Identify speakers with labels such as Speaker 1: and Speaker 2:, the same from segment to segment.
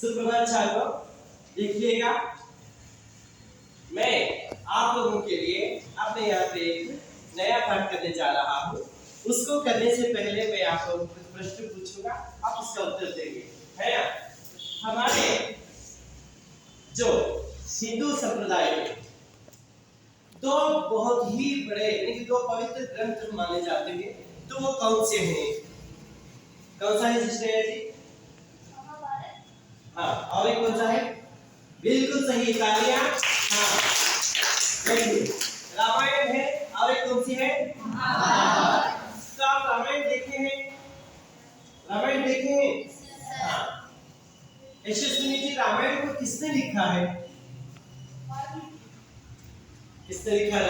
Speaker 1: सुप्रभात छात्रों, देखिएगा मैं आप लोगों के लिए अब यहाँ पे एक नया पाठ करने जा रहा हूँ। उसको करने से पहले मैं आप लोगों को कुछ प्रश्न पूछूंगा, आप उसका उत्तर देंगे, है ना। हमारे जो हिंदू संप्रदाय में दो बहुत ही बड़े यानी कि दो पवित्र ग्रंथ माने जाते हैं, तो वो कौन से हैं? कौन सा है सिस्टर जी? हाँ, और एक कौन सा है? बिल्कुल सही, तालियां। हाँ, देखिए रामायण है और एक कौन सी है? महाभारत। तो आप रामायण देखे हैं? रामायण देखे हैं? हाँ। यशस्विनी जी, रामायण को किसने लिखा है? किसने लिखा है?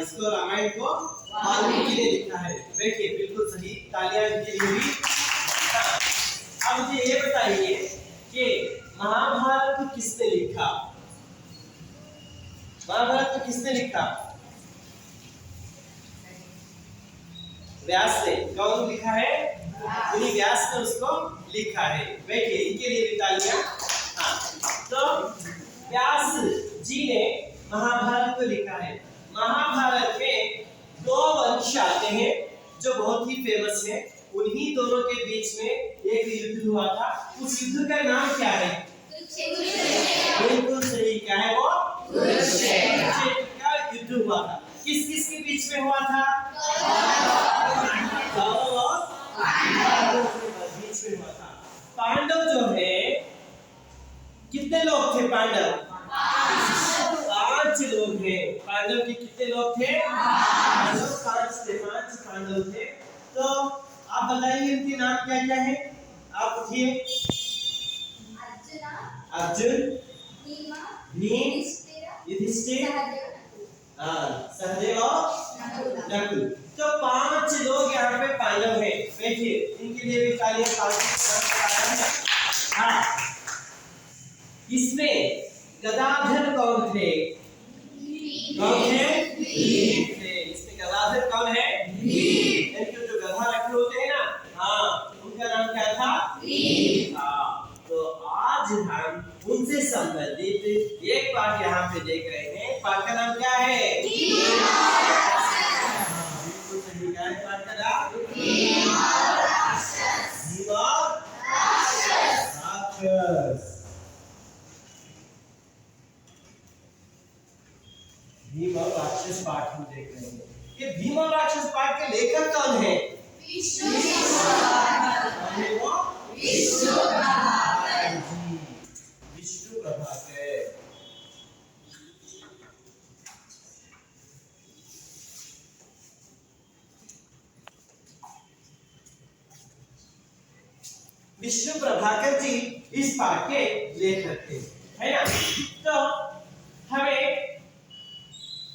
Speaker 1: इसको रामायण को वाल्मीकि ने लिखा है। देखिए बिल्कुल सही, तालियां इनके लिए भी। अब मुझे ये बताइए कि महाभारत को किसने लिखा? महाभारत को किसने लिखा? व्यास ने। कौन लिखा है? मुनि व्यास ने उसको लिखा है। देखिए इनके लिए भी तालियां। हाँ, तो व्यास जी ने महाभारत को लिखा है। महाभारत में दो वंश आते हैं जो बहुत ही फेमस है। उन्हीं दोनों के बीच में एक युद्ध हुआ था। उस युद्ध का नाम क्या है? बिल्कुल सही, क्या है वो? कुरुक्षेत्र का युद्ध हुआ था। किस किस के बीच में हुआ था? कौरव और पांडव के बीच में हुआ था। पांडव जो है, कितने लोग थे पांडव? 5 लोग हैं। पांडव के कितने लोग थे? 5 थे, 5 पांडव थे। तो आप बताइए इनके नाम क्या क्या है? आप उठिए। अर्जुन, भीम, युधिष्ठिर, सहदेव और नकुल। तो 5 लोग यहाँ पे पांडव हैं। देखिए इनके लिए भी तालियां। हाँ, इसमें गदाधर कौन थे? कौन है? भीम थे। इसमें गदाधर कौन है? भीम। इनके जो गधा रखे होते हैं ना, हाँ, उनका नाम क्या था? भीम। हाँ, तो आज हम उनसे संबंधित एक पाठ यहाँ पे देख रहे हैं। पाठ का नाम क्या है? बिल्कुल सही, क्या है पाठ का नाम? भीम और राक्षस। भीम और राक्षस पाठ हम देख रहे हैं। ये भीम और राक्षस पाठ के लेखक कौन है? विष्णु प्रभाकर। विष्णु प्रभाकर जी इस पाठ के लेखक थे, है ना। तो हमें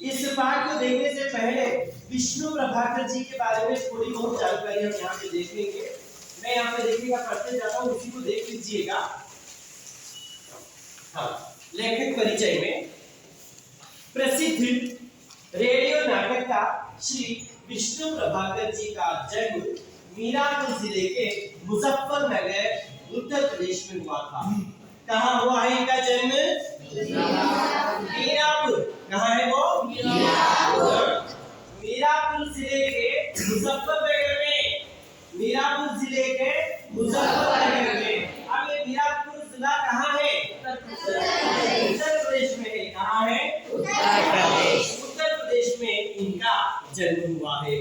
Speaker 1: इस पाठ को देखने से पहले विष्णु प्रभाकर जी के बारे में थोड़ी बहुत जानकारी हम यहाँ पे देखेंगे। मैं यहाँ पे देखिएगा पढ़ते जाता हूँ, उसी को देख लीजिएगा। हाँ, लेखक परिचय में प्रसिद्ध रेडियो नाटककार श्री विष्णु प्रभाकर जी का जन्म मीरापुर जिले के मुजफ्फरनगर उत्तर प्रदेश में हुआ था। कहाँ हुआ है इनका जन्म? मीरापुर। कहाँ है वो? मीरापुर जिले के मुजफ्फरनगर में। मीरापुर जिले के मुजफ्फरनगर में। अब ये मीरापुर जिला कहाँ है? उत्तर प्रदेश में है। कहाँ है? उत्तर प्रदेश में इनका जन्म हुआ है।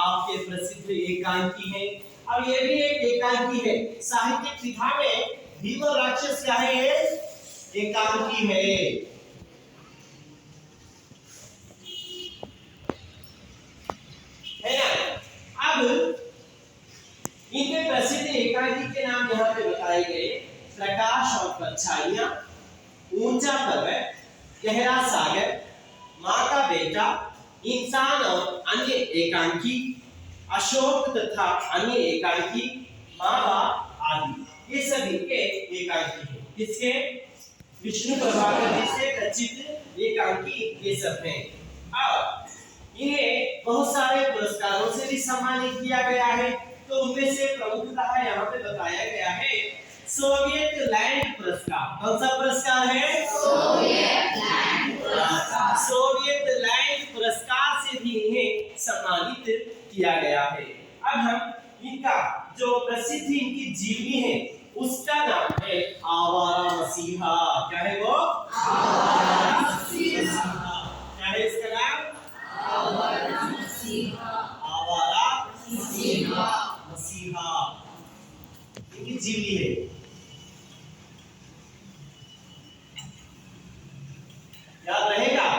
Speaker 1: आपके प्रसिद्ध एकांकी है। अब ये भी एक एकांकी है। साहित्यिक विधा में भीम और राक्षस क्या है? एकांकी है। है ना। अब इनके प्रसिद्ध एकांकी के नाम यहाँ पे बताए गए। प्रकाश और परछाइयां, ऊंचा पर्वत, गहरा सागर, माँ का बेटा, इंसान और अन्य एकांकी, अशोक तथा अन्य एकांकी, माँ बाप आदि, ये सभी के एकांकी हैं। किसके? विष्णु प्रभाकर जी से रचित एकांकी ये सब हैं। अब इन्हें बहुत सारे पुरस्कारों से भी सम्मानित किया गया है। तो उनमें से प्रमुखतः यहाँ पे बताया गया है सोवियत लैंड पुरस्कार। कौन सा पुरस्कार है? सोवियत लैंड पुरस्कार से भी इन्हें सम्मानित किया गया है। अब हम इनका जो प्रसिद्ध इनकी जीवनी है उसका नाम है आवारा मसीहा। क्या है वो? आवारा मसीहा। क्या है इसका नाम? आवारा मसीहा। आवारा मसीहा। मसीहा इनकी जीवनी है। याद रहेगा,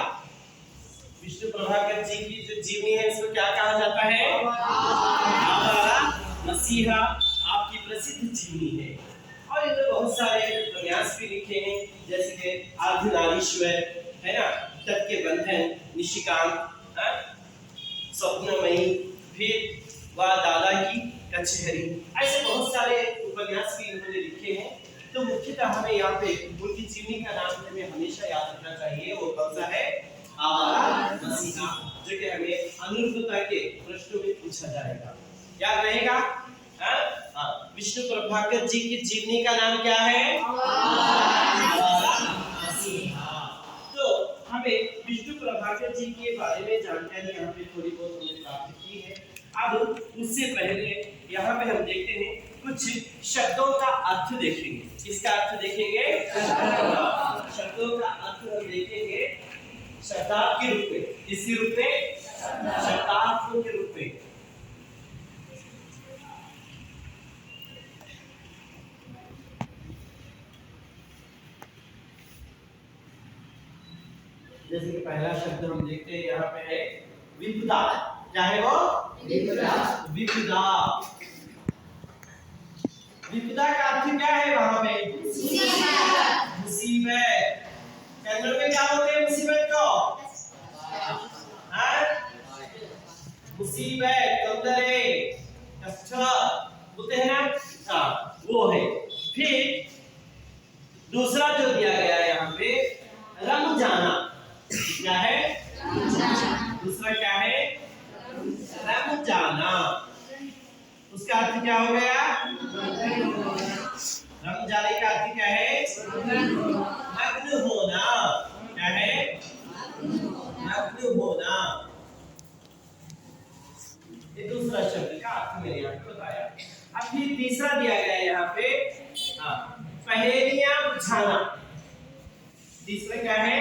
Speaker 1: विष्णु प्रभाकर जी की जो जीवनी है इसको क्या कहा जाता है? आवारा मसीहा आपकी प्रसिद्ध जीवनी है। और इन्होंने बहुत सारे उपन्यास भी लिखे हैं, जैसे कि अर्धनारीश्वर है ना, तट के बंधन, निशिकांत, स्वप्नमयी, फिर वह दादा की कचहरी, ऐसे बहुत सारे उपन्यास भी इन्होंने लिखे हैं। तो मुख्यतः हमें यहाँ पे उनकी जीवनी का नाम हमें हमेशा याद रखना चाहिए, वो कौन सा है? आवारा मसीहा, जो कि हमें अनुरूपता के प्रश्नों में पूछा जाएगा। याद रहेगा? विष्णु प्रभाकर जी की जीवनी का नाम क्या है? आवारा मसीहा। तो हमें विष्णु प्रभाकर जी के बारे में जानकारी यहाँ पे थोड़ी बहुत हमने प्राप्त की है। अब उससे पहले यहाँ पे हम देखते हैं कुछ शब्दों का अर्थ देखेंगे। किसका अर्थ देखेंगे? शब्दों का अर्थ हम देखेंगे शब्दार्थ के रूप में। किसके रूप में? शब्दार्थों के रूप में। जैसे कि पहला शब्द हम देखते हैं यहाँ पे है विपदा। क्या है वो? विपदा। विपदा। विपदा का अर्थ क्या है वहां पे? मुसीबत। कन्नड़ में क्या बोलते हैं मुसीबत को? मुसीबत, ತೊಂದರೆ, कष्ट बोलते हैं ना, वो है। फिर दूसरा जो दिया गया है यहाँ पे रम जाना। क्या है? दूसरा क्या है? रम जाना। उसका अर्थ क्या हो गया? रम जाने का अर्थ क्या है? मग्न होना। क्या है? मग्न होना। ये दूसरा शब्द का अर्थ मैंने यहाँ पे बताया। अब फिर तीसरा दिया गया है यहाँ पे पहेलियां बुझाना। तीसरा क्या है?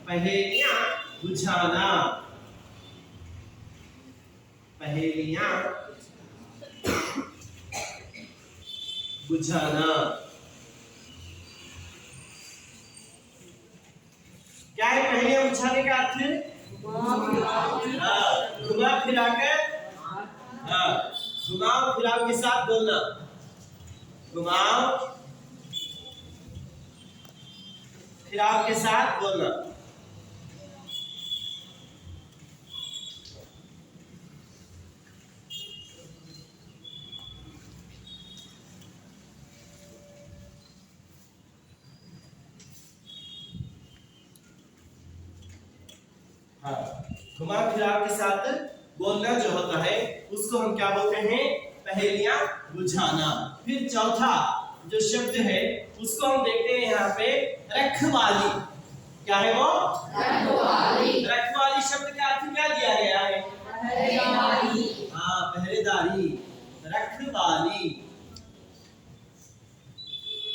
Speaker 1: पहेलियां बुझाना। पहेलियां बुझाना। क्या है पहेलियां बुझाने का अर्थ? घुमा फिराकर, घुमाओ फिराओ के साथ बोलना। घुमाओ फिराओ के साथ बोलना। घुमा फिराव के साथ बोलना जो होता है उसको हम क्या बोलते हैं? पहेलियां बुझाना। फिर चौथा जो शब्द है उसको हम देखते हैं यहाँ पे रखवाली। क्या है वो? रखवाली। रखवाली शब्द का अर्थ क्या दिया गया है? पहरेदारी। पहरेदारी। रखवाली।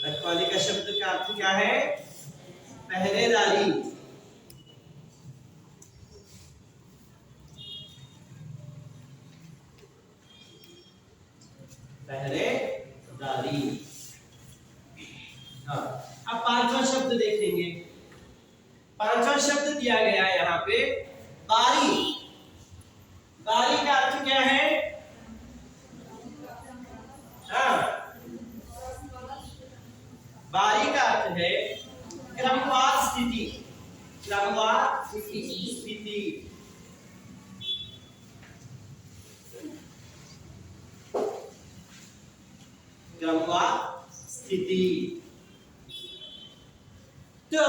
Speaker 1: रखवाली का शब्द का अर्थ क्या है? पहरेदारी। पहरेदारी। अब पांचवा शब्द देखेंगे। पांचवा शब्द दिया गया है यहाँ पे बारी। बारी का अर्थ क्या है? बारी का अर्थ है क्रमवार स्थिति। क्रमवार स्थिति। क्रमवार स्थिति। तो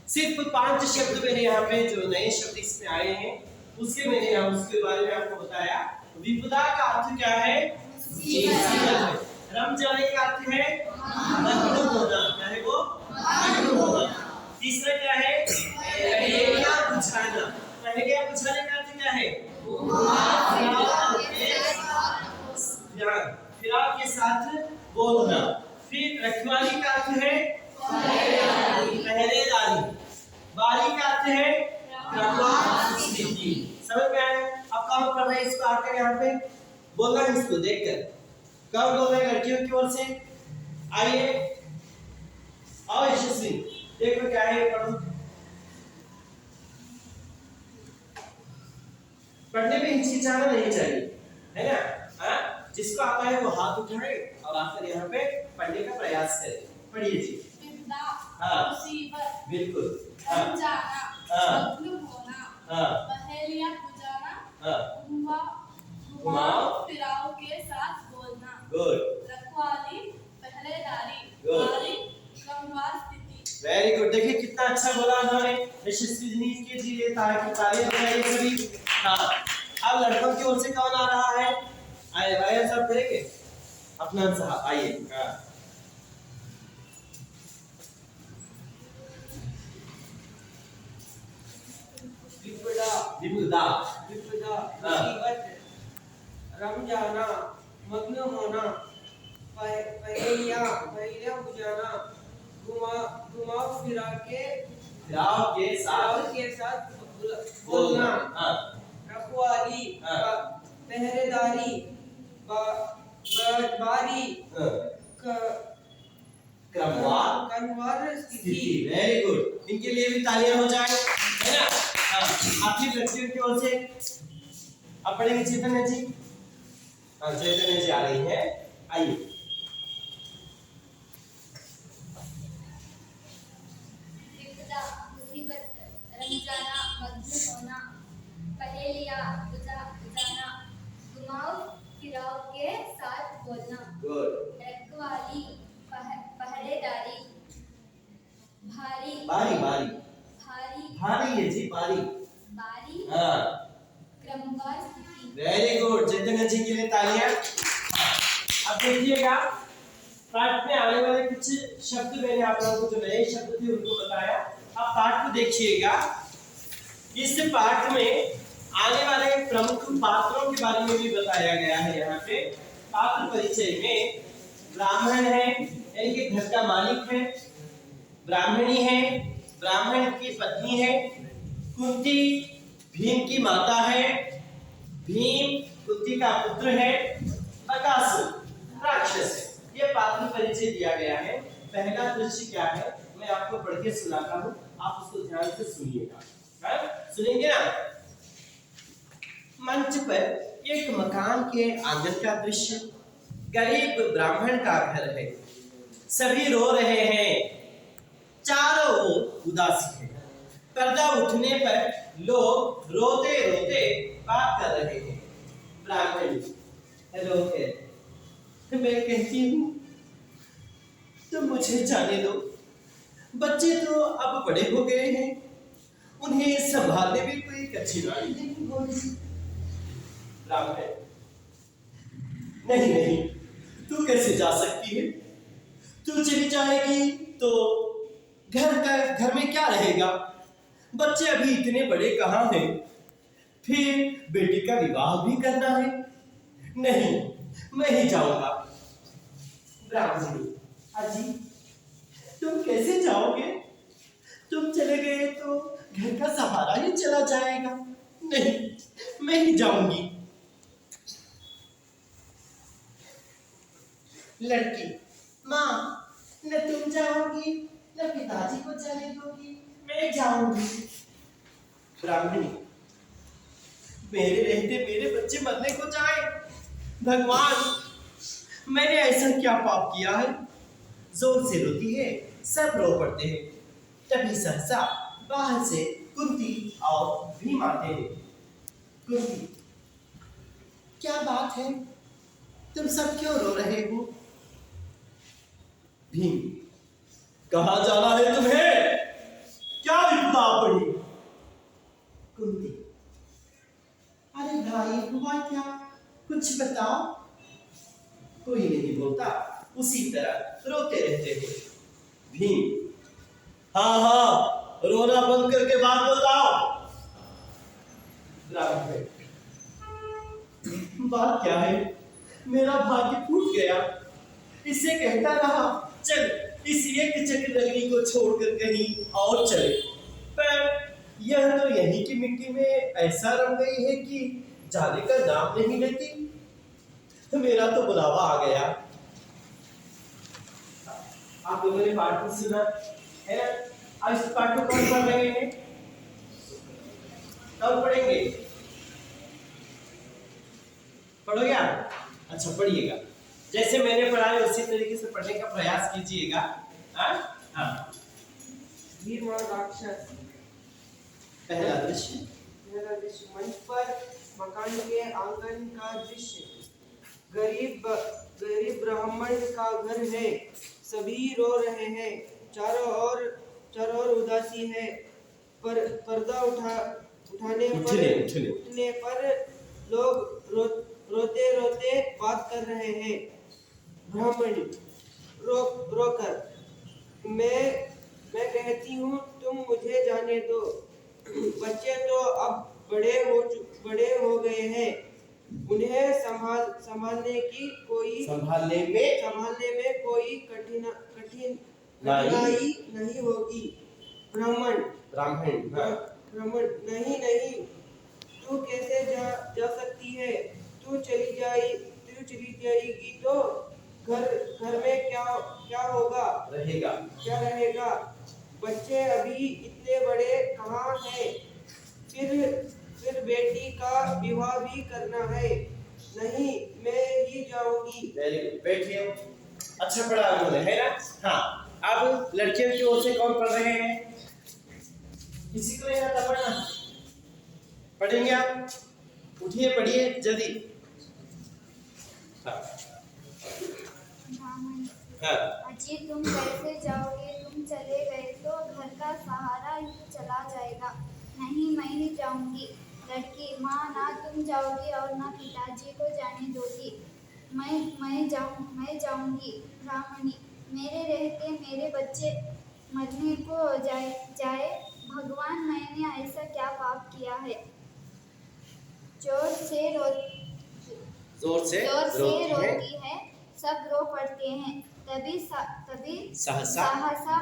Speaker 1: सिर्फ 5 शब्द मैंने यहाँ पे जो नए शब्द इसमें आए हैं उसके मैंने यहाँ उसके बारे में आपको बताया। विपदा का अर्थ क्या है? रम जाने का अर्थ है फिराव के साथ बोलना। फिर रखवाली का अर्थ है पहरेदारी। बारी का अर्थ है क्रमवार स्थिति। समझ में आया? अब कौन पढ़ रहे हैं इसको आकर यहाँ पे बोलना है इसको देखकर। कौन बोल रहे हैं लड़कियों की ओर से? आइए आओ यशस्वी, देखो क्या है, पढ़ो। पढ़ने में हिचकिचाना नहीं चाहिए, है ना? हाँ, जिसको आता है वो हाथ उठाए और आकर यहाँ पे पढ़ने का प्रयास करे। पढ़िए जी। हाँ बिल्कुल।
Speaker 2: जाना, मजलूम होना, पहेलियां बुझाना, घुमाओ फिराओ के साथ बोलना।
Speaker 1: गुड।
Speaker 2: रखवाली, पहरेदारी,
Speaker 1: Good.
Speaker 2: बारी, क्रमवार स्थिति।
Speaker 1: Very good. देखिए कितना अच्छा बोला उन्होंने। यशस्वी के जी ये तारीफ है सभी। हाँ, अब लड़कों की ओर से कौन आ रहा है? आइए भाई सब करेंगे अपना साहब, आइए। हाँ विपदा,
Speaker 3: मुसीबत, रमजाना, मग्न होना, पहेलियां बुझाना, घुमाओ
Speaker 1: फिराव के साथ
Speaker 3: बोलना,
Speaker 1: हाँ
Speaker 3: रखवाली, पहरेदारी, बारी, क्रमवार स्थिति।
Speaker 1: Very good. इनके लिए भी तालियां हो जाए, है ना? हाँ, आपकी लड़कियों की ओर से अब पढ़ेंगे चैतन्य जी। हाँ, चैतन्य जी आ रही है, आइए।
Speaker 2: विपदा, मुसीबत, रमजाना, मजलूम होना, पहेलियां बुझाना, घुमाओ फिराओ के साथ बोलना।
Speaker 1: गुड।
Speaker 2: रखवाली, पहरेदारी, भारी
Speaker 1: बारी बारी
Speaker 2: भारी
Speaker 1: भारी है जी, बारी।
Speaker 2: बारी,
Speaker 1: हाँ
Speaker 2: क्रमवार स्थिति।
Speaker 1: Very good. चैतन्य जी के लिए तालियां। अब देखिएगा पाठ में आने वाले कुछ शब्द मैंने आप लोगों को जो नए शब्द थे उनको बताया। अब पाठ को देखिएगा। इस पाठ में आने वाले प्रमुख पात्रों के बारे में भी बताया गया है। यहाँ पे पात्र परिचय में ब्राह्मण है, यानी कि घर का मालिक है, ब्राह्मणी है, ब्राह्मण की पत्नी है, कुंती भीम की माता है, भीम कुंती का पुत्र है, बकासुर राक्षस है। ये पात्र परिचय दिया गया है। पहला दृश्य क्या है मैं आपको पढ़ के सुनाता हूँ, आप उसको ध्यान से सुनिएगा। सुनेंगे ना? मंच पर एक मकान के आंगन का दृश्य। गरीब ब्राह्मण का घर है। सभी रो रहे हैं, चारों ओर उदासी है। पर्दा उठने पर लोग रोते रोते बात कर रहे हैं। ब्राह्मण रोके, मैं कहती हूँ तो मुझे जाने दो। बच्चे तो अब बड़े हो गए हैं, उन्हें संभालने में कोई कठिनाई नहीं होगी। ब्राह्मण नहीं नहीं, तू कैसे जा सकती है? तू चली जाएगी तो घर में क्या रहेगा? बच्चे अभी इतने बड़े कहाँ हैं? फिर बेटी का विवाह भी करना है। नहीं, मैं ही जाऊंगा। ब्राह्मणी, अजी तुम कैसे जाओगे? तुम चले गए तो घर का सहारा ही चला जाएगा। नहीं, मैं ही जाऊंगी। लड़की, माँ न तुम जाओगी न पिताजी को जाने दोगी, मैं जाऊंगी। ब्राह्मणी, मेरे रहते मेरे बच्चे मरने को जाए। भगवान, मैंने ऐसा क्या पाप किया है? जोर से रोती है, सब रो पड़ते हैं। तभी सहसा बाहर से कुंती और भीम आते हैं। कुंती, क्या बात है? तुम सब क्यों रो रहे हो? भीम, कहाँ जाना है तुम्हें? क्या विपदा पड़ी? कुंती, अरे भाई हुआ क्या? कुछ बताओ। कोई नहीं बोलता, उसी तरह रोते रहते हैं। भीम, हाँ हाँ, रोना बंद करके बात बताओ। ब्राह्मण, बात क्या है? मेरा भाग्य फूट गया। इसे कहता रहा चल इस एक चक्र नगरी को छोड़कर कहीं और चले, पर यह तो यहीं की मिट्टी में ऐसा रम गई है कि जाने का नाम नहीं लेती। तो मेरा तो बुलावा आ गया। आप लोगों ने पाठ भी सुना है ना? अब इस पाठ को कौन पढ़ रहे हैं? कब पढ़ेंगे? पढ़ोगे आप? अच्छा पढ़िएगा, जैसे मैंने पढ़ा है उसी तरीके से पढ़ने का प्रयास कीजिएगा। हाँ
Speaker 3: भीम और राक्षस।
Speaker 1: पहला दृश्य।
Speaker 3: मंच पर मकान के आंगन का दृश्य। गरीब ब्राह्मण का घर है, सभी रो रहे हैं, चारों ओर उदासी है। पर पर्दा उठने पर लोग रोते रोते बात कर रहे हैं। ब्राह्मण रोकर मैं कहती हूँ तुम मुझे जाने दो। बच्चे तो अब बड़े हो गए हैं, उन्हें संभालने में कोई कठिनाई नहीं होगी। ब्राह्मण नहीं, तू कैसे जा सकती है? तू चली जाएगी तो घर में क्या रहेगा? बच्चे अभी इतने बड़े कहाँ हैं? फिर बेटी का विवाह भी करना है। नहीं, मैं ही जाऊंगी।
Speaker 1: वेरी गुड, बैठिए। अच्छा पढ़ा उन्होंने, है ना? हाँ, अब लड़कियों की ओर से कौन पढ़ रहे हैं? किसी को नहीं आता पढ़ना? पढ़ेंगे आप? उठिए पढ़िए जल्दी। हाँ।
Speaker 2: अजी तुम कैसे जाओगे? तुम चले गए तो घर का सहारा ही चला जाएगा। नहीं, मैं ही जाऊंगी। लड़की, माँ ना तुम जाओगी और ना पिताजी को जाने दोगी। मैं जाऊंगी। ब्राह्मणी, मेरे रहते मेरे बच्चे मरने को जाए। भगवान, मैंने ऐसा क्या पाप किया है? जोर से रोती है, सब रो पड़ते हैं। तभी सहसा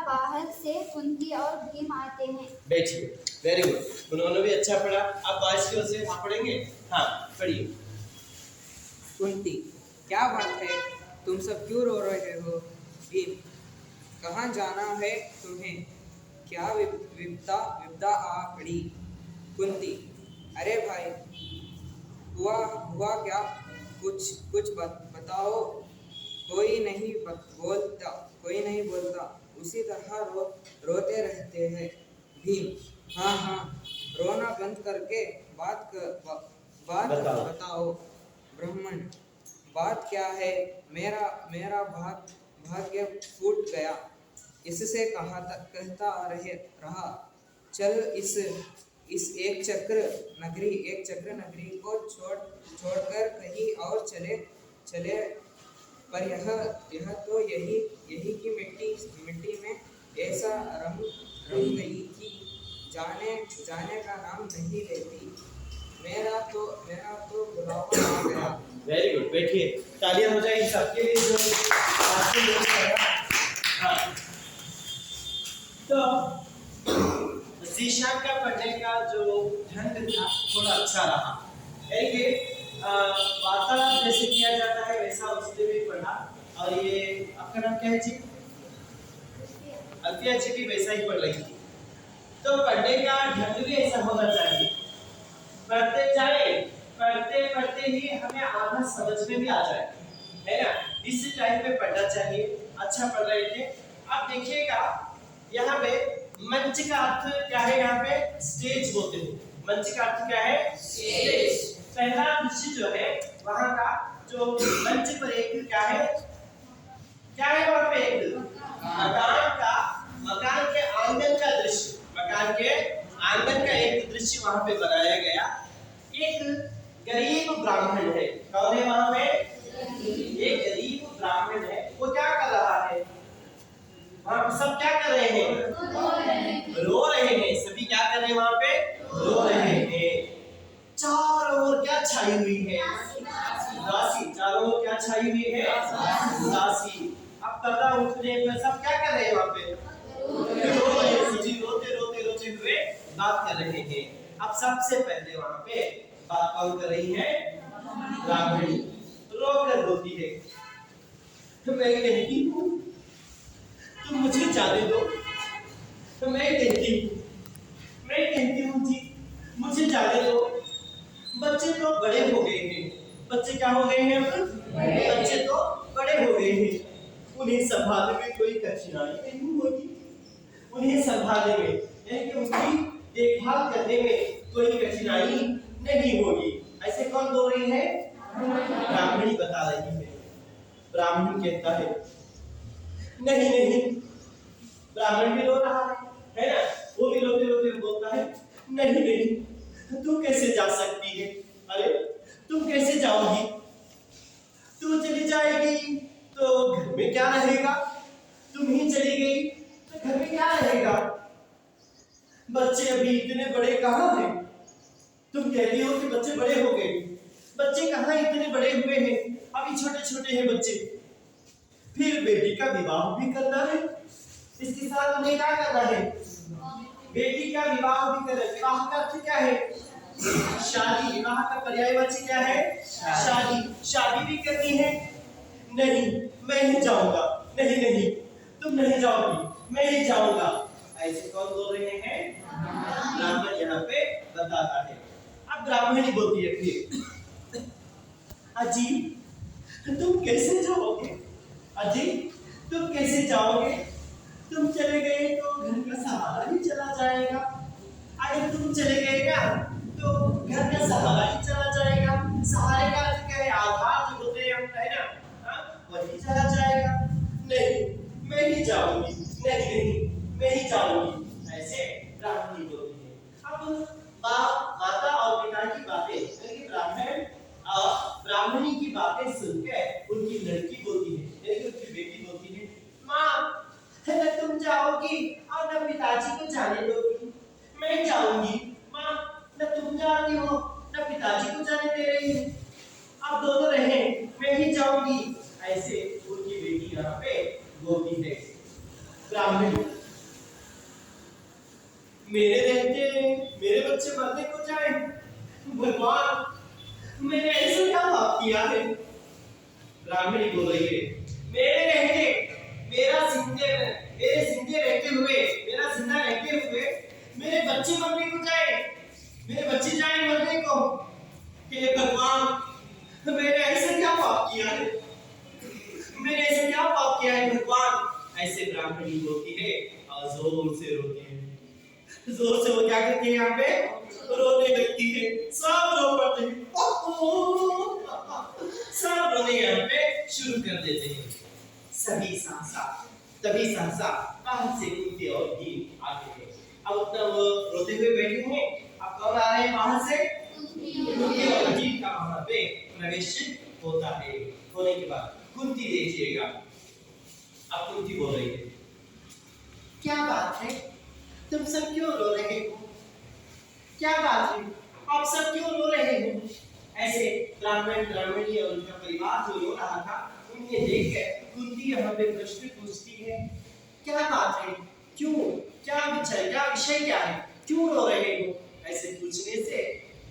Speaker 2: बाहर से कुंती और भीम आते हैं।
Speaker 1: बैठिए। वेरी गुड, उन्होंने भी अच्छा पढ़ा। अब बाईस की ओर से आप पढ़ेंगे? हाँ पढ़िए।
Speaker 3: कुंती, क्या बात है? तुम सब क्यों रो रहे हो? भीम, कहाँ जाना है तुम्हें? क्या विपदा आ पड़ी? कुंती, अरे भाई, हुआ क्या? कुछ बताओ। कोई नहीं बोलता, उसी तरह रोते रहते हैं। भीम, हाँ, रोना बंद करके बात बताओ। ब्राह्मण, बात क्या है? मेरा भाग्य फूट गया, इससे कहता रहा। चल इस एक चक्र नगरी को छोड़कर कहीं और चले। पर यह तो यही की मिट्टी में ऐसा रंग गई कि जाने का नाम नहीं लेती। मेरा तो बुलावा आ गया।
Speaker 1: वेरी गुड, बैठिए। तालियां हो जाएगी सबके लिए जो आज के लोग हैं। हाँ, तो जीशान का पढ़ने का जो ढंग था थोड़ा अच्छा रहा। वार्तालाप जैसे किया जाता है वैसा उसने भी पढ़ा। और ये आपका नाम क्या है जी? अल्फिया जी भी वैसा ही पढ़ रही थी। तो पढ़ने का ढंग भी ऐसा होना चाहिए। पढ़ते ही हमें आधा समझ में भी आ जाए, है ना? इस टाइम पे पढ़ना चाहिए। अच्छा पढ़ रहे थे। अब देखिएगा यहाँ पे मंच का अर्थ क्या है? यहाँ पे स्टेज बोलते हैं। मंच का अर्थ क्या है? स्टेज। पहला दृश्य जो है वहां का, जो मंच पर एक क्या है वहां पे? एक मकान के आंगन का दृश्य, मकान के आंगन का एक दृश्य वहां पे बनाया गया। एक गरीब ब्राह्मण है। कौन है वहां पे? एक गरीब ब्राह्मण है। वो क्या कर रहा है? वहां सब क्या कर रहे हैं? रो रहे हैं। सभी क्या कर रहे हैं वहां पे? रो रहे हैं। चारों ओर क्या छाई हुई है? उदासी, चारों ओर क्या छाई हुई है? उदासी। अब कदा उठने पर सब क्या कर रहे हैं वहां पे? रो रहे हैं, सभी रोते रोते रोते हुए बात कर रहे हैं। अब सबसे पहले वहां पे बात कौन कर रही है? ब्राह्मणी रोकर बोलती है, मैं कहती हूँ तुम मुझे जाने दो। मैं कहती हूँ जी मुझे जाने दो। बच्चे तो बड़े हो गए हैं। बच्चे क्या हो गए हैं? बच्चे तो बड़े हो गए हैं। उन्हें संभालने में कोई कठिनाई नहीं होगी। उन्हें संभालने में यानी कि उनकी देखभाल करने में कोई कठिनाई नहीं होगी। ऐसे कौन बोल रही है? ब्राह्मणी बता रही है। ब्राह्मण कहता है नहीं नहीं। ब्राह्मण भी रो रहा है ना? वो भी रोते रोते बोलता है नहीं नहीं, तू कैसे जा सकती है? अरे तुम कैसे जाओगी? तू चली जाएगी तो घर में क्या रहेगा? तुम ही चली गई तो घर में क्या रहेगा? बच्चे अभी इतने बड़े कहाँ हैं? तुम कहती हो कि बच्चे बड़े हो गए। बच्चे कहाँ इतने बड़े हुए हैं? अभी छोटे छोटे हैं बच्चे। फिर बेटी का विवाह भी करना है। इसके साथ उन्हें क्या करना है? बेटी का विवाह भी करना है। विवाह का अर्थ क्या है? शादी। विवाह का पर्यायवाची क्या है? शादी। शादी भी करनी है। नहीं मैं ही जाऊंगा। नहीं नहीं तुम नहीं जाओगी, मैं ही जाऊंगा। ऐसे कौन बोल रहे हैं? ब्राह्मण यहाँ पे बताता है। अब ब्राह्मणी बोलती है फिर अजी तुम कैसे जाओगे? अजी तुम कैसे जाओगे? तुम चले गए तो घर का सहारा ही चला जाएगा। अगर तुम चले गए ना तो घर का सहारा ही चला जाएगा। सहारे का अर्थ क्या है? आधार जो होते हैं हम, है ना? वही चला जाएगा। नहीं मैं ही जाऊंगी। नहीं नहीं मैं ही जाऊंगी। ऐसे ब्राह्मणी बोलती है। अब माता और पिता की बातें यानी ब्राह्मणी की बातें सुनकर उनकी लड़की बोलती है यानी कि उनकी बेटी बोलती है माँ न तुम जाओगी और न पिताजी को जाने दोगी। मैं जाऊंगी। माँ न तुम जाती हो न पिताजी को जाने दे रही हो। आप दोनों रहे, मैं ही जाऊंगी। ऐसे उनकी बेटी यहाँ पे बोलती है। ब्राह्मणी मेरे रहते मेरे बच्चे मरने को जाए। भगवान मैंने ऐसा क्या पाप किया है? ब्राह्मणी बोल रही है मेरे रहते मेरे जिंदे रहते हुए मेरा जिंदा रहते हुए मेरे बच्चे मरने को जाए। मेरे बच्चे जाए मरने को। हे भगवान मैंने ऐसा क्या पाप किया है? मैंने ऐसा क्या पाप किया है भगवान? ऐसे ब्राह्मणी बोलती है और जोर से रोती है। जोर से वो क्या करती है? यहाँ पे रोने लगती है। सब रो पड़ते हैं। सब रोने यहाँ पे शुरू कर देते हैं। तभी सहसा बाहर से कुत्ते और भीम आते हैं। अब उतना वो रोते हुए बैठे हैं। अब कौन आ रहे हैं बाहर से? कुत्ते और भीम का वहां पे प्रवेश होता है। होने के बाद कुंती देखिएगा। अब कुंती बोल रही है क्या बात है? तुम सब क्यों रो रहे हो? क्या बात है? आप सब क्यों रो रहे हो? ऐसे ब्राह्मणी और उनका परिवार जो रो रहा था उन्हें देखकर कुंती यहाँ पे प्रश्न पूछती है क्या बात है? क्यों? क्या विषय क्या है? क्यों रो रहे हो? ऐसे पूछने से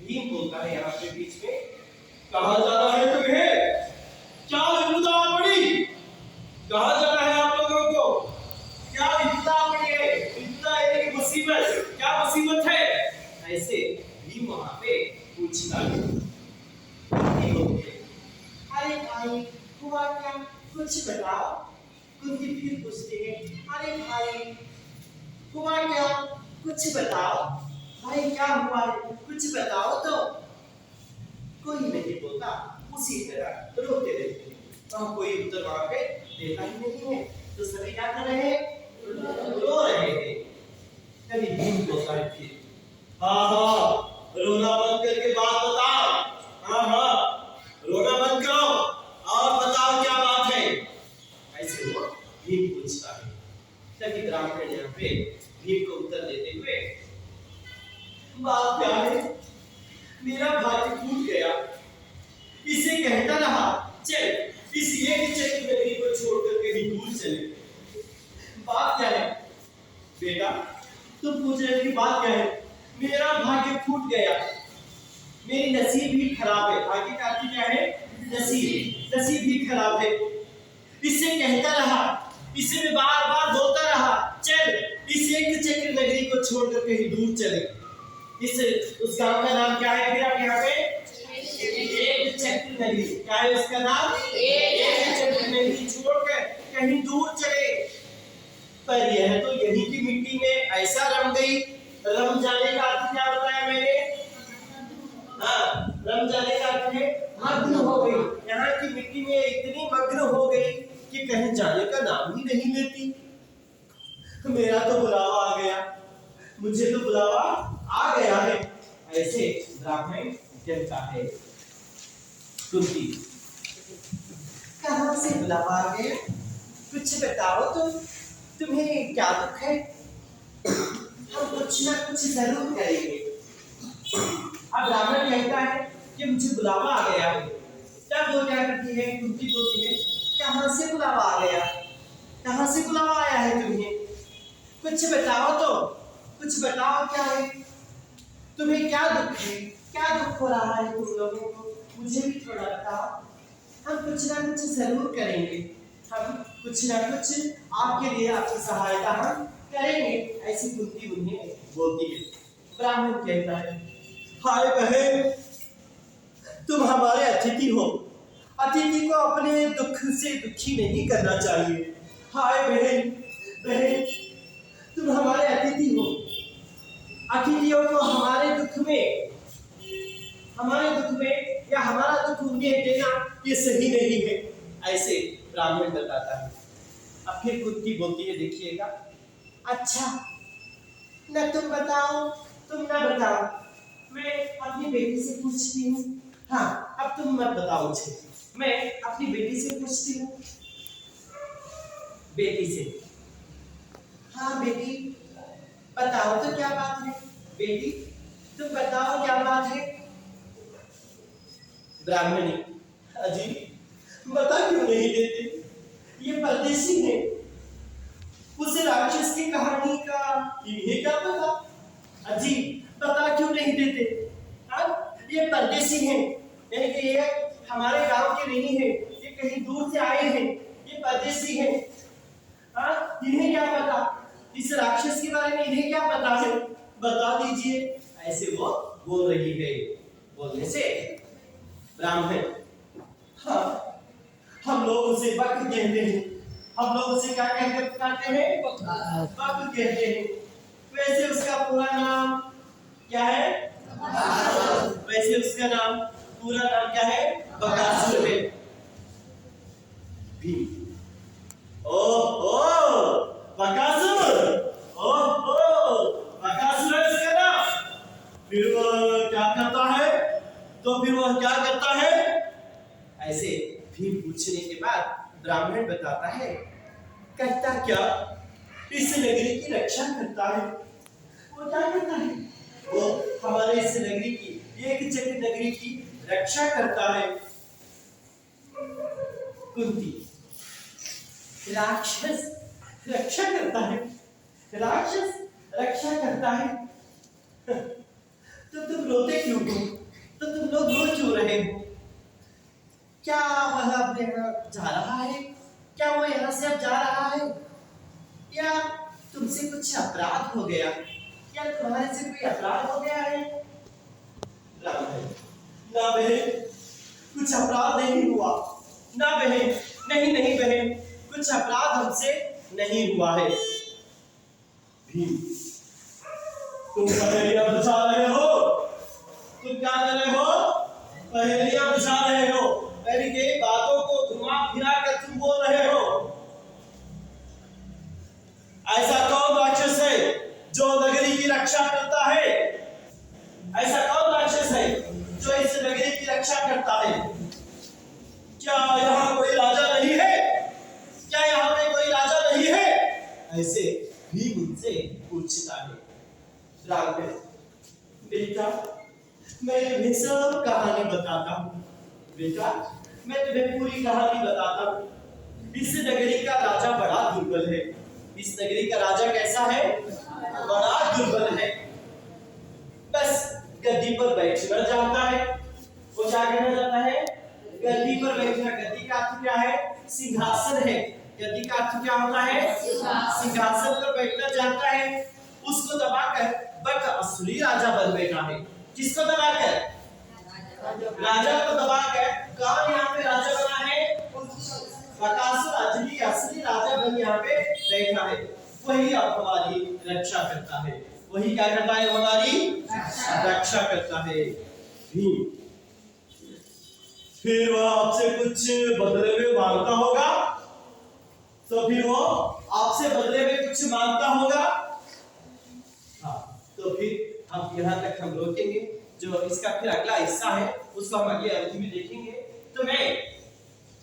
Speaker 1: भीम बोलता है यहाँ पे बीच में कहाँ जाना है तुम्हें? क्या विपदा पड़ी? कहाँ जाना है आप लोगों को? क्या विपदा पड़ी है? विपदा है कि मुसीबत? क्या मुसीबत है? ऐसे भीम वहां पे पूछता है। अरे भाई हुआ क्या? कुछ बताओ। कुंती फिर पूछती है अरे भाई हुआ क्या? कुछ बताओ। भाई क्या हुआ है? कुछ बताओ तो। कोई नहीं बोलता। उसी तरह रोते रहते हैं। तो कोई उत्तर वहां पे देता ही नहीं है। तो सभी क्या कर रहे हैं? रो रहे थे। तभी भीम बोलता है फिर हाँ रोना बंद करके बात बताओ। हाँ रोना बंद करो और बताओ क्या बात है? ऐसे वो भीम पूछता है। तभी ब्राह्मण यहाँ पे भीम को उत्तर देते हुए बात क्या है? मेरा भाग्य टूट गया। इसे कहता रहा, चल इस एक चक्र नगरी को छोड़कर कहीं दूर चले। बात क्या है बेटा? तुम पूछ रहे हो कि बात क्या है? मेरा भाग्य फूट गया, मेरी नसीब ही खराब है। भाग्य का अर्थ क्या है? नसीब ही खराब है। इससे कहता रहा, इसे मैं बार बार बोलता रहा, चल इस एक चक्र नगरी को छोड़कर कहीं दूर चले। उस गांव का नाम क्या है? फिर आप यहाँ पे एक चक्र नगरी, क्या है उसका नाम? एक चक्र नगरी छोड़कर कहीं दूर चले। पर यह तो यहीं की मिट्टी में ऐसा रम गई। रम जाने का अर्थ क्या बताया मैंने? हाँ, रम जाने का अर्थ है मग्न हो गई। यहाँ की मिट्टी में इतनी मग्न हो गई कि कहीं जाने का नाम ही नहीं लेती। मेरा तो बुलावा आ गया, मुझे तो बुलावा आ गया है, ऐसे ब्राह्मण कहता है। कुंती, कहाँ से बुलावा आ गया? कुछ बताओ तो, तुम्हें क्या दुख है? हम कुछ ना कुछ जरूर करेंगे। अब ब्राह्मण कहता है कि मुझे बुलावा आ गया है। तब वो क्या करती है? कुंती बोलती है, कहाँ से बुलावा आ गया? कहाँ से बुलावा आया है तुम्हें? कुछ बताओ तो, कुछ बताओ क्या है? तुम्हें क्या दुख है? क्या दुख हो रहा है तुम लोगों को? मुझे भी थोड़ा बताओ। हम कुछ ना कुछ जरूर करेंगे, हम कुछ ना कुछ आपके लिए, आपकी सहायता हम करेंगे, ऐसी कुंती उन्हें बोलती है। ब्राह्मण कहता है, हाय बहन, तुम हमारे अतिथि हो। अतिथि को अपने दुख से दुखी नहीं करना चाहिए। हाय बहन, बहन तुम हमारे अतिथि हो। अतिथियों को हमारे दुख में या हमारा दुख उन्हें देना ये सही नहीं है, ऐसे ब्राह्मण बताता है। अब फिर कुंती बोलती है, देखिएगा, अच्छा न तुम बताओ, तुम ना बताओ, मैं अपनी बेटी से पूछती हूँ। हाँ, अब तुम मत बताओ मुझे, मैं अपनी बेटी से पूछती हूँ। बेटी से, हाँ बेटी बताओ तो क्या बात है? बेटी तुम बताओ क्या बात है? ब्राह्मणी, अजी बता क्यों नहीं देते? ये परदेसी है, उस राक्षस की कहानी का इन्हें क्या पता? अजी बता क्यों नहीं देते? हाँ, ये परदेसी हैं, यानी कि ये हमारे गांव के नहीं है, ये कहीं दूर से आए हैं, ये परदेसी हैं। हाँ, इन्हें क्या पता? इस राक्षस के बारे में इन्हें क्या पता है? बता दीजिए, ऐसे वो बोल रही है। बोलने से ब्राह्मण, हाँ हम लोग उसे वक्त कहते हैं। हम लोग उसे क्या कहते हैं? वक्त कहते हैं। वैसे उसका पूरा नाम क्या है? वैसे उसका नाम पूरा नाम क्या है? बकासुर है। ओहो, बकासुर, ओहो बकासुर है उसका नाम। फिर वह क्या करता है? तो फिर वह क्या करता है? ऐसे फिर पूछने के बाद ब्राह्मण बताता है, करता क्या? इस नगरी की रक्षा करता है। वो क्या करता है? वो हमारे इस नगरी की, एक चक्र नगरी की रक्षा करता है। कुंती, राक्षस रक्षा करता है? राक्षस रक्षा करता है? तो तुम रोते क्यों हो? तो तुम लोग रो क्यों रहे हो? क्या वह अपने यहाँ जा रहा है? क्या वो यहाँ से अब जा रहा है? या तुमसे कुछ अपराध हो गया? क्या तुम्हारे से कोई अपराध हो गया है? ना बहन, कुछ अपराध नहीं हुआ। ना बहन, नहीं बहन, कुछ अपराध हमसे नहीं हुआ है। भीम, तुम पहेलियां बुझा रहे हो? तुम क्या कर रहे हो? पहेलियां बुझा रहे हो। मेरी कई बातों को घुमा फिरा कर तुम बोल रहे हो। ऐसा कौन राक्षस है जो नगरी की रक्षा करता है? ऐसा कौन राक्षस है जो इस नगरी की रक्षा करता है? क्या यहाँ कोई राजा नहीं है? क्या यहाँ पे कोई राजा नहीं है? ऐसे भीम उनसे पूछता है। ब्राह्मण, बेटा मैं तुम्हें सब कहानी बताता हूँ। बेटा मैं तुम्हें पूरी कहानी बताता हूँ। इस नगरी का राजा बड़ा दुर्बल है। इस नगरी का राजा कैसा है? बड़ा दुर्बल है। बस गद्दी पर बैठना चाहता है। वो क्या करना चाहता है? गद्दी पर बैठना। गद्दी का अर्थ क्या है? सिंहासन है। गद्दी का अर्थ क्या होता है? सिंहासन पर बैठना चाहता है। उसको दबाकर बट असली राजा बन बैठा है। किसको दबाकर? राजा को दबाकर। कौन यहाँ पे राजा बना है? बकासुर असली राजा बन यहाँ पे बैठा है। वही अब हमारी रक्षा करता है। वही क्या करता है? हमारी रक्षा करता है। फिर वह आपसे कुछ बदले में मांगता होगा। तो फिर वो आपसे बदले में कुछ मांगता होगा। हाँ, तो फिर हम यहाँ तक हम रोकेंगे। जो इसका फिर अगला हिस्सा है उसको हम अगले अवधि में देखेंगे। तो मैं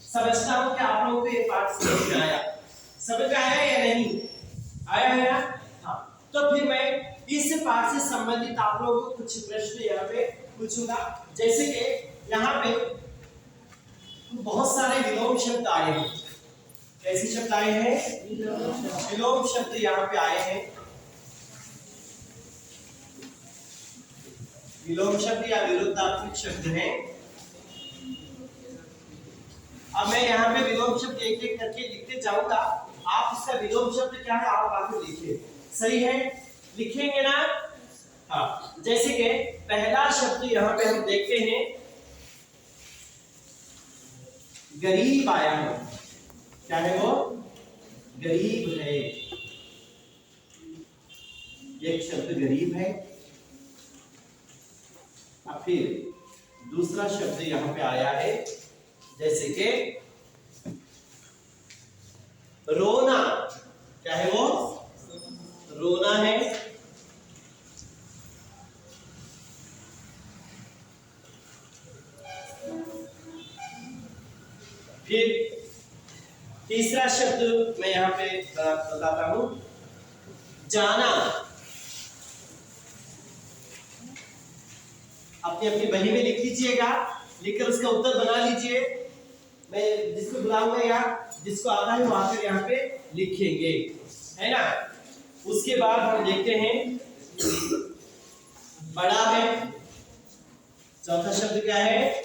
Speaker 1: समझता हूँ कि आप लोगों को ये पाठ समझ में आया। समझ में आया या नहीं आया है ना? हाँ, तो फिर मैं इस पाठ से संबंधित आप लोगों को कुछ प्रश्न यहाँ पे पूछूंगा। जैसे कि यहाँ पे बहुत सारे विलोम शब्द आए हैं। कैसे शब्द आए हैं? विलोम शब्द यहाँ पे आए हैं। विलोम शब्द या विरुद्धार्थक शब्द हैं। अब मैं यहाँ पे विलोम शब्द एक एक करके लिखते जाऊंगा। आप इसका विलोम शब्द क्या है आप आके लिखिए। सही है? लिखेंगे ना? हाँ, जैसे कि पहला शब्द यहाँ पे हम देखते हैं गरीब आया है। क्या है वो? गरीब है। एक शब्द गरीब है। अब फिर दूसरा शब्द यहाँ पे आया है जैसे कि रोना। क्या है वो? रोना है। फिर तीसरा शब्द मैं यहाँ पे बताता हूं जाना। अपनी अपनी बही में लिख लीजिएगा। लिखकर उसका उत्तर बना लीजिए। मैं जिसको बुलाऊंगा या जिसको आता है वो आकर यहाँ पे लिखेंगे, है ना? उसके बाद हम देखते हैं बड़ा है। चौथा शब्द क्या है?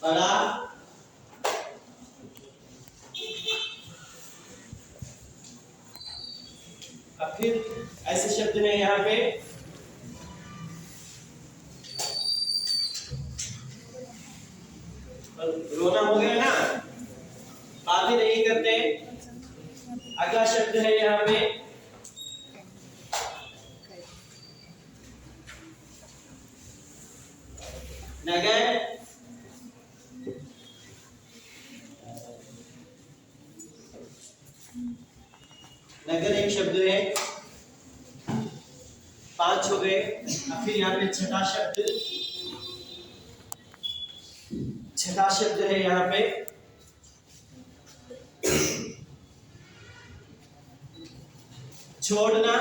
Speaker 1: बड़ा। अब फिर ऐसे शब्द हैं यहाँ पे रोना हो गया ना, बातें नहीं करते। अगला शब्द है यहाँ पे नगर। नगर एक शब्द है। 5 हो गए। अब फिर यहाँ पे छठा शब्द है यहाँ पे छोड़ना।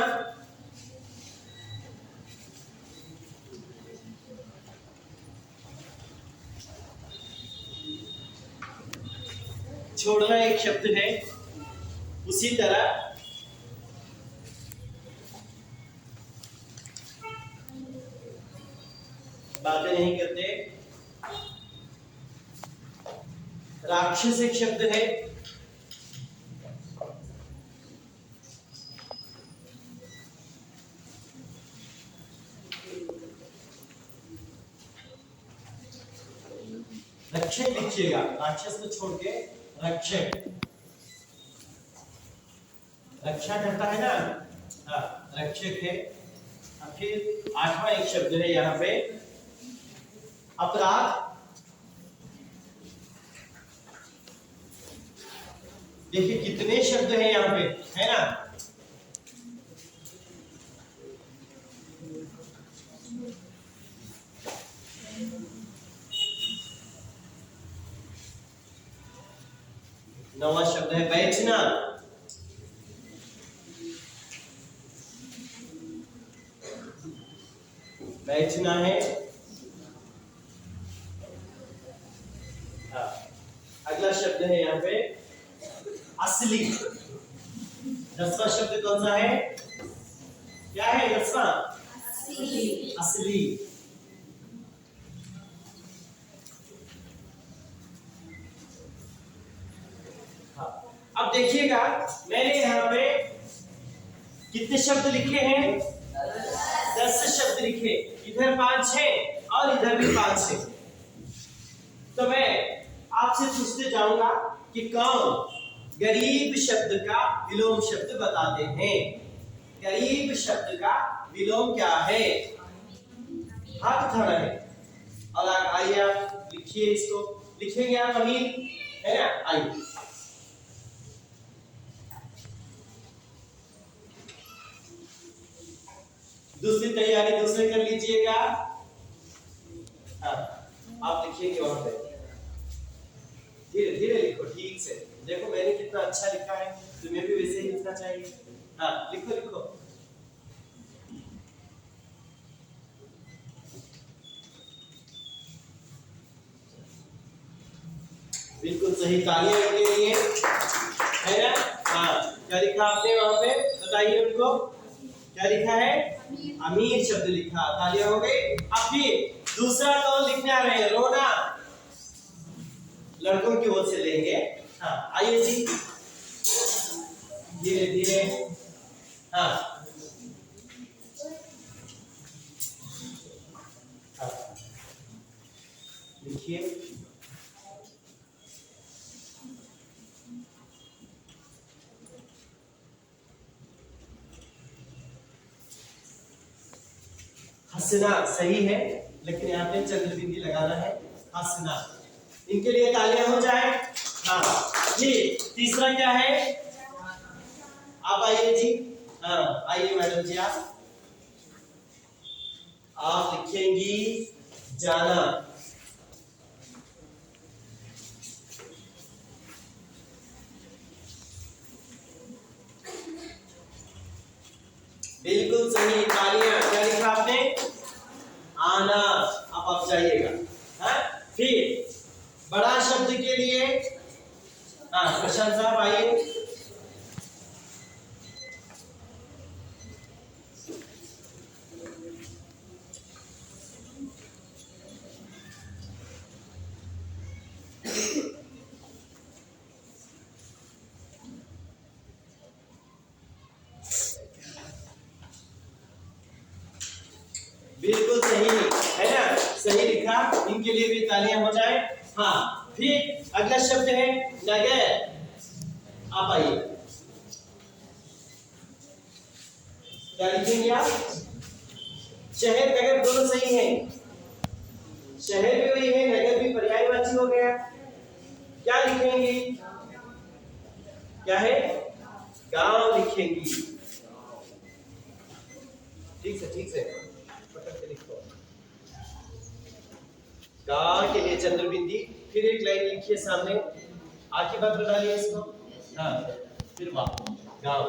Speaker 1: छोड़ना एक शब्द है। उसी तरह बातें नहीं करते। राक्षस एक शब्द है। रक्षक लिखिएगा। राक्षस को छोड़ के रक्षक। रक्षा करता है ना? हाँ, रक्षक है। और फिर 8वां एक शब्द है यहाँ पे अपराध। देखिए कितने शब्द हैं यहाँ पे, है ना? नवा शब्द है बैठना। बैठना है। अगला शब्द है यहाँ पे असली। 10वां शब्द कौन सा है? क्या है 10वां?
Speaker 2: असली।
Speaker 1: असली। हाँ, अब देखिएगा मैंने यहाँ पे कितने शब्द लिखे हैं? 10 शब्द लिखे। इधर 5 है और इधर भी 5 है। तो मैं आपसे पूछते जाऊंगा कि कौन गरीब शब्द का विलोम शब्द बताते हैं। गरीब शब्द का विलोम क्या है? हाथ उठाना है। और आइए आप लिखिए, इसको लिखेंगे आप अमीर, है ना? आइए दूसरी तैयारी दूसरे कर लीजिएगा। हाँ, आप लिखिएगा वहां पे, धीरे धीरे लिखो, ठीक से। देखो मैंने कितना अच्छा लिखा है, तुम्हें भी वैसे ही लिखना चाहिए। हाँ, लिखो लिखो। बिल्कुल सही, तालियां इनके लिए, है ना? हाँ, क्या लिखा आपने वहां पे? बताइए उनको, क्या लिखा है? अमीर शब्द लिखा। तालियां हो गई। अब फिर दूसरा कौन लिखने आ रहे हैं? रोना। लड़कों की ओर से लेंगे। हाँ, आइए जी, धीरे धीरे। हाँ, हाँ। लिखिए। हंसना सही है, लेकिन यहाँ पे चंद्र बिंदी लगाना है। हंसना। इनके लिए तालियां हो जाए। हाँ जी, तीसरा क्या है? आप आइए जी। हाँ, आइए मैडम जी, आप लिखेंगी जाना। बिल्कुल सही, तालियां। क्या लिखा आपने? आना। अब आप जाइएगा। हाँ, फिर बड़ा शब्द के लिए, हाँ प्रशांत साहब आइए। बिल्कुल सही है ना? सही लिखा। इनके लिए भी तालियां हो जाए। हाँ, फिर अगला शब्द है नगर। आप आइए, क्या लिखेंगे आप? शहर नगर दोनों सही है। शहर भी वही है, नगर भी पर्यायवाची हो गया। क्या लिखेंगे? क्या है? गांव लिखेंगी। ठीक से, ठीक से पकड़ के लिखो। गांव के लिए चंद्र बिंदी। फिर एक लाइन लिखिए सामने, आखिरी बात बता लिया इसको। हाँ, फिर वाह, गांव।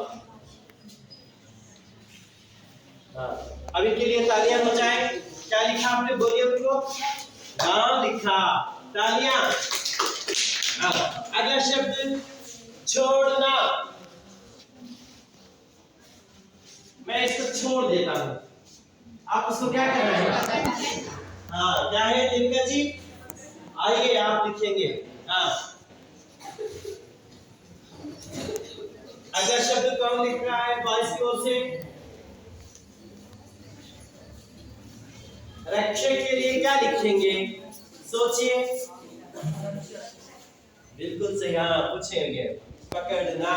Speaker 1: हाँ, अब इनके लिए तालियां हो जाए। क्या लिखा आपने? बोलिए उनको। गांव लिखा। तालियां। हाँ, अगला शब्द छोड़ना। मैं इसको छोड़ देता हूं, आप उसको क्या करना है? हाँ, क्या है दिनकर जी? आइए आप लिखेंगे। हाँ, अगला शब्द कौन लिख रहा है बॉयज की ओर से? रक्षक के लिए क्या लिखेंगे? सोचिए। बिल्कुल सही। हाँ, पूछेंगे पकड़ना।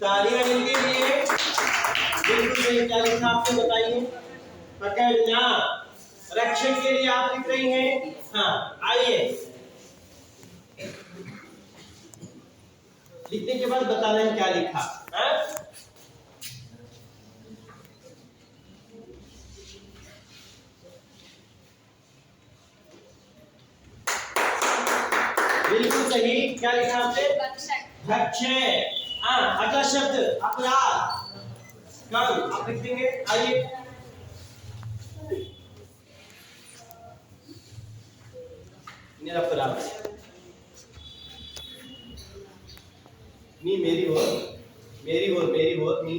Speaker 1: तालियां इनके लिए। बिल्कुल सही। क्या लिखा आपने? बताइए। पकड़ना। रक्षक के लिए आप लिख रही हैं। हाँ, आइए, लिखने के बाद बताना है क्या लिखा। हाँ? बिल्कुल सही। क्या लिखा आपने? भक्षक। हाँ, अगला शब्द अपराध। कल आप लिख देंगे। आइए मेरा बराबर नी मेरी हो नी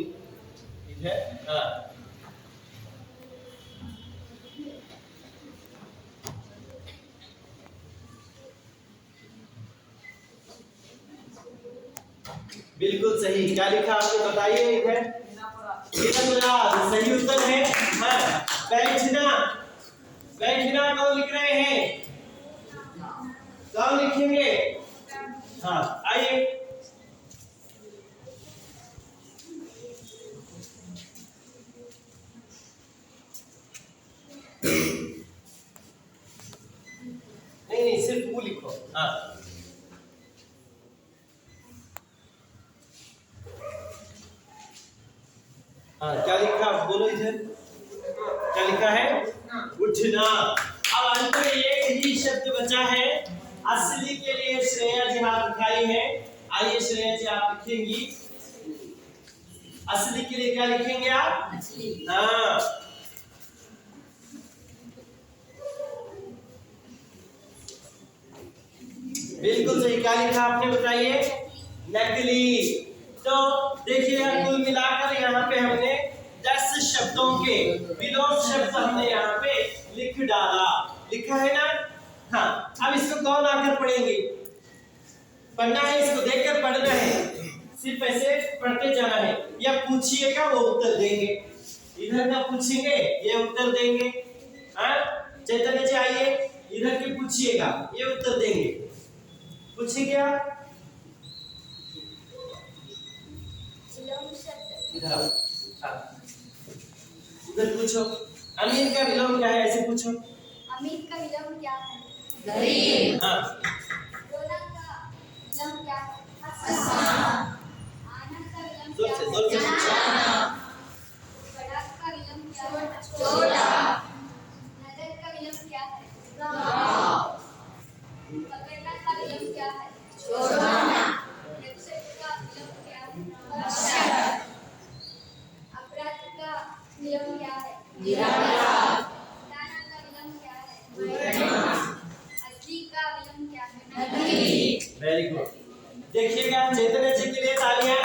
Speaker 1: ठीक है। हाँ बिल्कुल सही। क्या लिखा आपने बताइए इधर? सही उत्तर है। हाँ बैठना कौन लिख रहे हैं? कौन लिखेंगे? हाँ आइए नहीं सिर्फ वो लिखो। हाँ हाँ क्या लिखा बोलो इधर? क्या लिखा है? उठना। अब अंत में एक ही शब्द बचा है। असली के लिए श्रेया जी हाथ उठाई है। आइए श्रेया जी आप लिखेंगी। असली के लिए क्या लिखेंगे आप? हाँ बिल्कुल सही। क्या लिखा आपने बताइए? नकली। तो देखिए कुल मिलाकर यहाँ पे हमने 10 शब्दों के विलोम शब्द हमने यहाँ पे लिख डाला। लिखा है ना? हाँ अब इसको कौन आकर पढ़ेंगे? पढ़ना है, इसको देखकर पढ़ना है, सिर्फ ऐसे पढ़ते जाना है। या पूछिएगा वो उत्तर देंगे। इधर का पूछेंगे ये उत्तर देंगे। हाँ चैतन्य जी आइए इधर के पूछिएगा ये उत्तर देंगे। पूछेंगे आप? इधर आओ। इधर पूछो। अमीर का विलोम क्या है? ऐसे पूछो।
Speaker 2: अमीर का विलोम क्या है?
Speaker 4: गरीब।
Speaker 1: हाँ
Speaker 2: रोना का विलोम क्या है? आनंद का विलोम
Speaker 1: जोर
Speaker 2: क्या
Speaker 1: से
Speaker 2: है?
Speaker 1: पूछो।
Speaker 2: बड़ा का विलोम क्या है?
Speaker 4: छोटा।
Speaker 2: नजर का विलोम क्या है? पकड़ना का विलोम क्या है?
Speaker 4: छोड़ना।
Speaker 2: रक्षक का विलोम क्या है?
Speaker 4: रक्षक।
Speaker 2: अपराध का विलोम क्या है?
Speaker 4: निरपराध।
Speaker 2: दाना का विलोम क्या है?
Speaker 4: बढ़ना।
Speaker 2: असली का विलोम क्या है?
Speaker 4: नकली।
Speaker 1: Very good. देखिएगा चैतन्य जी के लिए तालियां।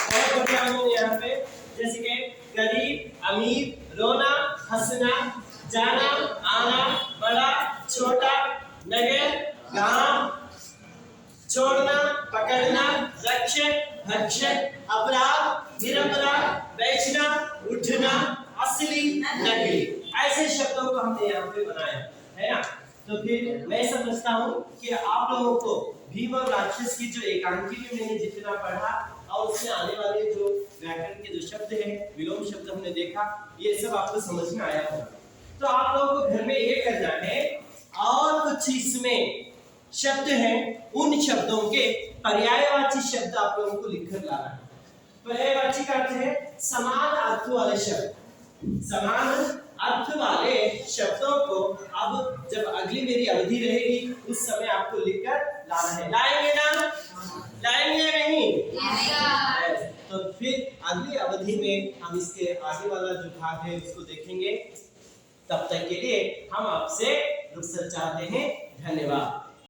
Speaker 1: बहुत बढ़िया हमने यहाँ पे जैसे कि गरीब, अमीर, रोना, हंसना, जाना, आना, बड़ा, छोटा, नगर, गांव, छोड़ना, पकड़ना, रक्षक, भक्षक, अपराध, निरपराध, बेचना, उठना, असली, नकली, ऐसे शब्दों को हमने यहाँ पे बनाया है ना। तो फिर मैं समझता हूँ कि आप लोगों को भीम और राक्षस की जो एकांकी में मैंने जितना पढ़ा और उसमें आने वाले जो व्याकरण के जो शब्द हैं, विलोम शब्द हमने देखा, ये सब आपको समझ में आया होगा। तो आप लोगों को घर में ये करना है और कुछ इसमें शब्द हैं, उन शब्दों के पर्यायवाची शब्द आप लोगों को लिखकर लाना है। पर्यायवाची का अर्थ है समान अर्थ वाले शब्द। समान अर्थ वाले शब्दों को अब जब अगली मेरी अवधि रहेगी उस समय आपको लिखकर लाना है। लाएंगे ना? लाएंगे या नहीं? तो फिर अगली अवधि में हम इसके आगे वाला जो भाग है उसको देखेंगे। तब तक के लिए हम आपसे रुखसत चाहते हैं। धन्यवाद।